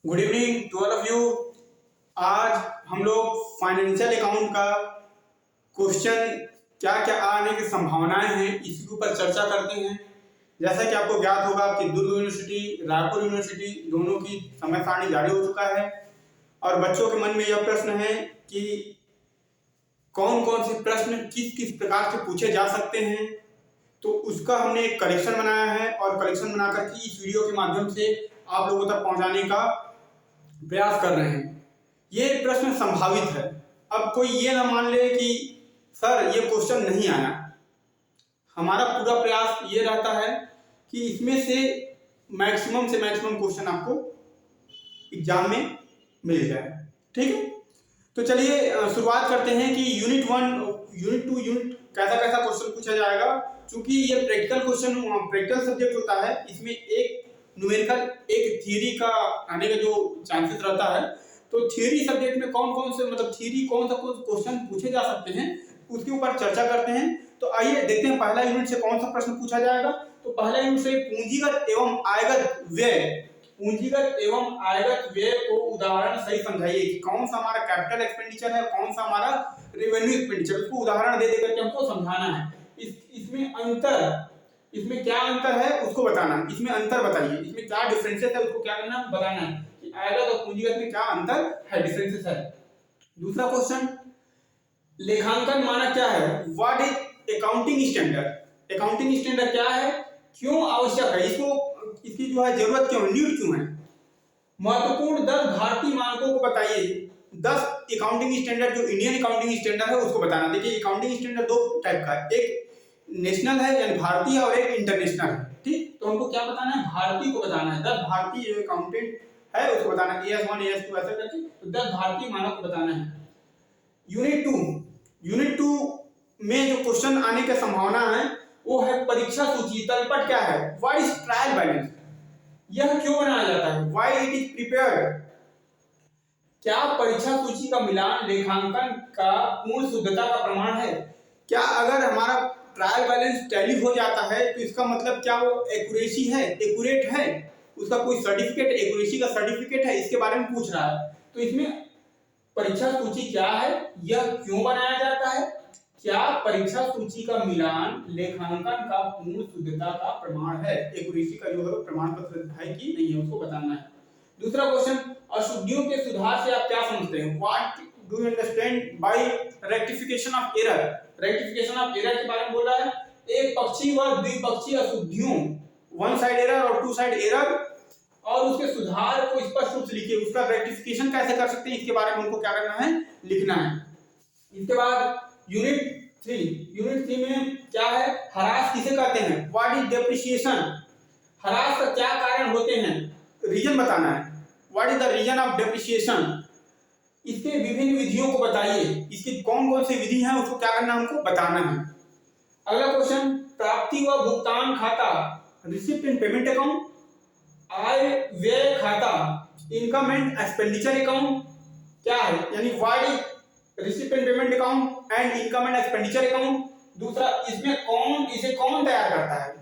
Good evening to all of you. आज हम लोग फाइनेंशियल अकाउंट का क्वेश्चन क्या क्या आने की संभावनाएं हैं इसके ऊपर चर्चा करते हैं। जैसा कि आपको ज्ञात होगा कि दुर्ग यूनिवर्सिटी, रायपुर यूनिवर्सिटी दोनों की समय सारणी जारी हो चुका है और बच्चों के मन में यह प्रश्न है कि कौन कौन से प्रश्न किस किस प्रकार से पूछे जा सकते हैं। तो उसका हमने एक कलेक्शन बनाया है और कलेक्शन बना करके इस वीडियो के माध्यम से आप लोगों तक पहुंचाने का प्रयास कर रहे हैं। ये प्रश्न संभावित है। अब कोई ये ना मान ले कि सर ये क्वेश्चन नहीं आया। हमारा पूरा प्रयास ये रहता है कि इसमें से मैक्सिमम से मैक्सिमम क्वेश्चन आपको एग्जाम में मिल जाए। ठीक है, तो चलिए शुरुआत करते हैं कि यूनिट 1, यूनिट 2, यूनिट कैसा कैसा क्वेश्चन पूछा जाएगा। क्योंकि ये प्रैक्टिकल क्वेश्चन, प्रैक्टिकल सब्जेक्ट होता है, इसमें एक न्यूमेरिकल एक थ्योरी का आने का जो चांसेस रहता है। तो थ्योरी सब्जेक्ट में कौन कौन से मतलब थ्योरी कौन सा क्वेश्चन पूछे जा सकते हैं उसके ऊपर चर्चा करते हैं। तो आइए देखते हैं पहला यूनिट से कौन सा प्रश्न पूछा जाएगा। तो पहला यूनिट से पूंजीगत एवं आयगत व्यय, पूंजीगत एवं आयगत व्यय को उदाहरण सही समझाइए कि कौन सा हमारा कैपिटल एक्सपेंडिचर है, कौन सा हमारा रेवेन्यू एक्सपेंडिचर, उसको उदाहरण दे देकर के हमको समझाना है। इसमें अंतर, इसमें क्या अंतर है उसको बताना, इसमें अंतर बताइए, इसमें क्या डिफरेंसेस है उसको क्या करना बताना है कि आयगत और पूंजीगत में क्या अंतर है, डिफरेंसेस है। दूसरा क्वेश्चन, लेखांकन मानक क्या है, what is accounting standard, accounting standard क्या है, क्यों आवश्यक है, इसको इसकी जो है जरूरत क्यों, नीड क्यों है। महत्वपूर्ण 10 भारतीय मानकों को बताइए, 10 अकाउंटिंग स्टैंडर्ड जो इंडियन अकाउंटिंग स्टैंडर्ड है उसको बताना। देखिए अकाउंटिंग स्टैंडर्ड दो टाइप का है, एक नेशनल है यानी भारतीय और एक इंटरनेशनल है। ठीक, तो हमको क्या बताना है, भारतीय को बताना है। 10 भारतीय जो अकाउंटेंट है उसको बताना है, AS1 AS2 ऐसा करके, तो 10 भारतीय मानक को बताना है। यूनिट 2, यूनिट 2 में जो क्वेश्चन आने की संभावना है वो है परीक्षा सूची। तलपट क्या है, व्हाट इज ट्रायल बैलेंस, यह क्यों बनाया जाता है, व्हाई इट इज प्रिपेयर्ड। क्या परीक्षा सूची का मिलान लेखांकन का पूर्ण शुद्धता का प्रमाण है। क्या अगर हमारा ट्रायल बैलेंस टैली हो जाता है तो इसका मतलब क्या वो एक्यूरेसी है, एक्यूरेट है, उसका कोई सर्टिफिकेट, एक्यूरेसी का सर्टिफिकेट है, इसके बारे में पूछ रहा है। तो इसमें परीक्षा सूची क्या है, यह क्यों बनाया जाता है, क्या परीक्षा सूची का मिलान लेखांकन का पूर्ण शुद्धता का प्रमाण है, एक्यूरेसी का जो है प्रमाण पत्र है कि नहीं है उसको बताना है। दूसरा क्वेश्चन, अशुद्धियों के सुधार से आप क्या समझते हैं, what do you understand by rectification of error. Rectification of error के बारे में बोला है, एक पक्षीय व द्विपक्षीय अशुद्धियों, वन साइड एरर और टू साइड एरर, और उसके सुधार को स्पष्ट रूप से लिखिए, उसका रेक्टिफिकेशन कैसे कर सकते हैं इसके बारे में हमको क्या करना है, लिखना है। इसके बाद यूनिट 3, यूनिट 3 में क्या है, ह्रास किसे कहते हैं, व्हाट इज डेप्रिसिएशन, ह्रास का क्या कारण होते हैं, रीजन बताना है, what is the reason of depreciation. इसके विभिन्न विधियों को बताइए, इसकी कौन कौन सी विधि है उसको क्या करना हमको बताना है। अगला क्वेश्चन, प्राप्ति व भुगतान खाता, रिसिप्ट एंड पेमेंट अकाउंट, आय व्यय खाता, इनकम एंड एक्सपेंडिचर अकाउंट क्या है, यानी what is receipt and payment account and income and expenditure account. दूसरा, इसमें कौन, इसे कौन तैयार करता है,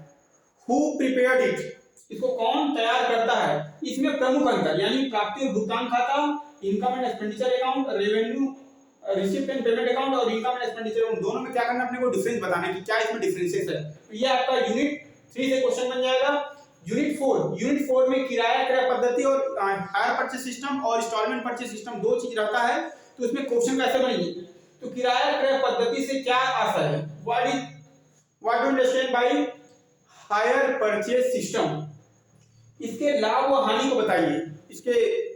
हु प्रिपेयर्ड इट, इसको कौन तैयार करता है। इसमें प्रमुख अंतर यानी प्राप्ति और भुगतान खाता, income and expenditure account, revenue receipt and payment account और इनकम एंड एक्सपेंडिचर अकाउंट, दोनों में क्या करना अपने को डिफरेंस बताना है कि क्या इसमें डिफरेंसेस है। तो ये आपका यूनिट 3 से क्वेश्चन बन जाएगा। यूनिट 4, यूनिट 4 में किराया क्रय पद्धति और हायर परचेज सिस्टम और इंस्टॉलमेंट परचेज सिस्टम दो चीज रहता है। तो इसमें क्वेश्चन कैसे बनेंगे, तो किराया क्रय पद्धति से क्या आशय है, what do understand bye higher purchase system, इसके लाभ व हानि को बताइए, इसके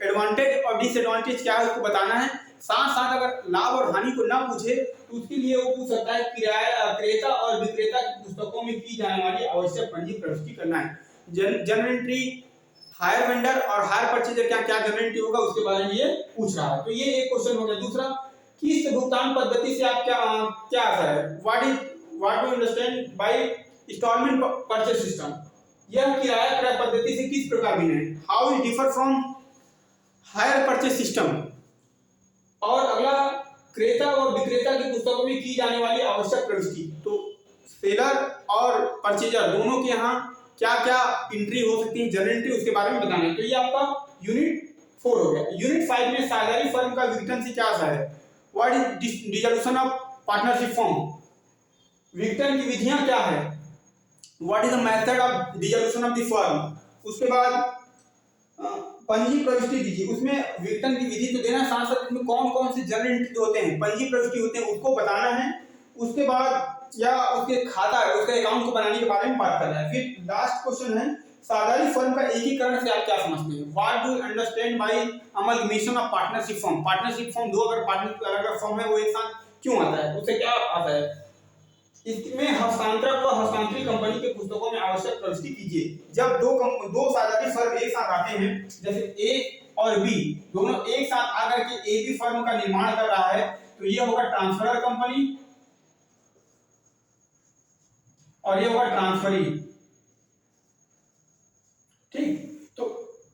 एडवांटेज और डिसएडवांटेज क्या है उसको बताना है। साथ साथ अगर लाभ और हानि को ना पूछे तो उसके लिए वो पूछ सकता है किराया क्रेता और विक्रेता की पुस्तकों में की जाने वाली आवश्यक पंजी प्रविष्टि करना है। जनरल एंट्री, हायर वेंडर और हायर परचेजर क्या क्या जनरल एंट्री होगा उसके बारे में ये पूछ रहा है। तो ये एक क्वेश्चन हो गया। दूसरा, किस्त भुगतान पद्धति से आप क्या आशा है, what do understand by instalment purchase system, यह किराया क्रय पद्धति से किस प्रकार भिन्न है, how it differ from hire purchase system. और अगला, क्रेता और विक्रेता की पुस्तकों में की जाने वाली आवश्यक प्रविष्टि, तो सेलर और परचेजर दोनों के यहाँ क्या क्या एंट्री हो सकती है, जनरल एंट्री, उसके बारे में बताना है। तो ये आपका यूनिट 4 हो गया। यूनिट 5 में साझेदारी फर्म का विघटन से क्या आशा है? What is dissolution of partnership firm? विघटन की विधियां क्या है? What is the method of dissolution of the firm? उसके बाद पंजी प्रविष्टि दीजिए। उसमें विघटन की विधि तो देना, साथ साथ इसमें कौन कौन से जर्नल एंट्री होते हैं, पंजी प्रविष्टि होते हैं, उसको बताना है। उसके बाद या उसके खाता उसके अकाउंट को बनाने के बारे में बात करना है। फिर लास्ट क्वेश्चन है साझेदारी फर्म का एकीकरण से आप क्या समझते हैं? What do you understand by amalgamation of partnership firm? Partnership firm दो अगर पार्टनरशिप अलग अलग फर्म है वो एक साथ क्यों आता है, उससे क्या आता है? इसमें हस्तांतरक व हस्तांतरित कंपनी के पुस्तकों में आवश्यक प्रविष्टि कीजिए। जब दो साझेदारी फर्म एक साथ आते हैं, जैसे ए और बी दोनों एक साथ आकर के ए बी फर्म का निर्माण कर रहा है, तो ये होगा ट्रांसफरर कंपनी और ये होगा ट्रांसफरी। ठीक, तो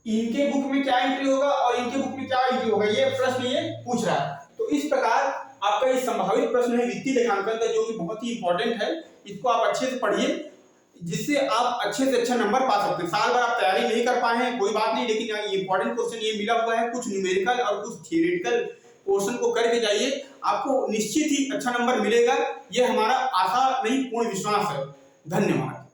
इनके बुक में क्या एंट्री होगा और इनके बुक में क्या एंट्री होगा, ये प्रश्न ये पूछ रहा है। तो इस प्रकार आपका ये संभावित प्रश्न है वित्तीय लेखांकन का, जो कि बहुत ही इंपॉर्टेंट है। इसको आप अच्छे से पढ़िए, जिससे आप अच्छे से अच्छा नंबर पा सकते हैं। साल भर आप तैयारी नहीं कर पाए हैं कोई बात नहीं, लेकिन ये इंपॉर्टेंट क्वेश्चन ये मिला हुआ है, कुछ न्यूमेरिकल और कुछ थियोरेटिकल पोर्शन को करके जाइए, आपको निश्चित ही अच्छा नंबर मिलेगा। ये हमारा आशा नहीं पूर्ण विश्वास है। धन्यवाद।